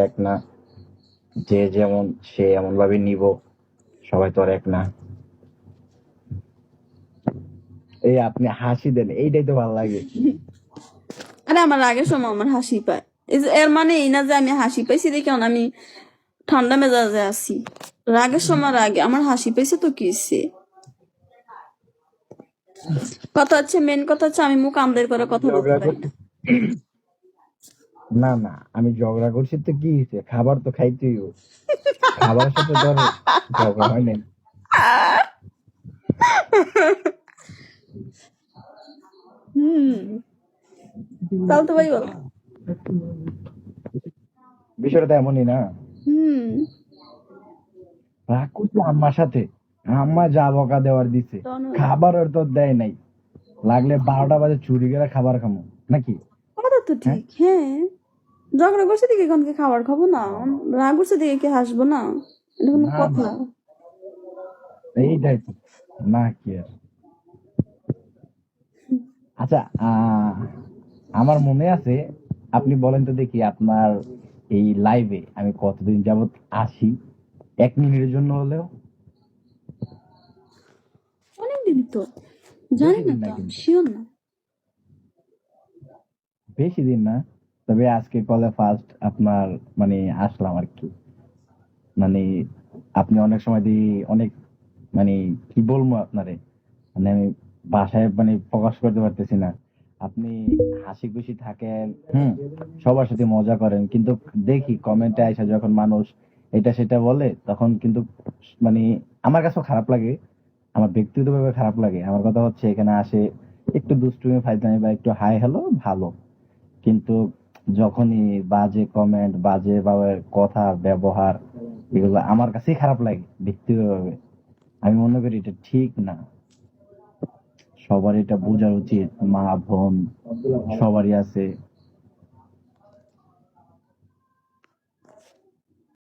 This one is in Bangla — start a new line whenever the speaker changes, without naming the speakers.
এক না, যে যেমন সে এমন ভাবে নিব, সবাই তো আর এক না। এই আপনি হাসি দেন, এইটাই তো ভালো লাগে।
আরে আমার রাগের সময় আমার হাসি পায়, এর মানে এই না যে আমি হাসি পাইছি দেখে আমি ঠান্ডা মেজাজে আছি। রাগের সময় রাগে আমার হাসি পাইছে তো কি হইছে? কথা হচ্ছে, মেন কথা হচ্ছে আমি মুখ আমদের করে কথা বলতে
ঝগড়া
পারি
করতে
না।
না না, আমি ঝগড়া করছি তো কি হয়েছে, খাবার তো খাইতেই হবে। খাবারের সাথে তো আর ঝগড়া হয় নাই।
তাহলে তো ভাই বলো।
বিষয়টা তো এমনই না। রাগ করছি আম্মার সাথে, আম্মা যা বকা দেওয়ার দিছে, খাবার আর তো দেয় নাই। লাগলে 12টা বাজে চুরি করে খাবার খামো নাকি?
কথা তো ঠিক, হ্যাঁ। ঝগড়া করছে দিকে কোনকে খাবার খাবো না, রাগ করছে দিকে কি হাসবো না? এটা কোনো
না
কথা?
না, এইটাই তো না কি আর। আচ্ছা, আমার মনে আছে, আপনি বলেন তো দেখি, আপনার এই লাইভে আমি কতদিন যাবত আসি, 1 মিনিটের জন্য হলেও?
অনেকদিন তো, জানি
বেশি
না
দিন না
তো,
কিন্তু,
শিওর না।
বেশি দিন না। তবে আজকে কলে ফার্স্ট আপনার মানে আসলাম আর কি। মানে আপনি অনেক সময় দিয়ে অনেক মানে কি বলবো আপনারে, মানে আমি ভাষায় মানে প্রকাশ করতে পারতেছি না। আপনি হাসি খুশি থাকেন, সবার সাথে মজা করেন, কিন্তু দেখি কমেন্টে আইসা যখন মানুষ এটা সেটা বলে, তখন কিন্তু মানে আমার কাছেও খারাপ লাগে, আমার ব্যক্তিগতভাবে খারাপ লাগে। আমার কথা হচ্ছে, এখানে আসে একটু দুষ্টুমি ফাইজলামি বা একটু হাই হ্যালো ভালো, কিন্তু যখনই বাজে কমেন্ট, বাজে বা কথা ব্যবহার, এগুলো আমার কাছেই খারাপ লাগে ব্যক্তিগতভাবে। আমি মনে করি এটা ঠিক না। সবার এটা বোঝা উচিত, মা বোন সবারই আছে,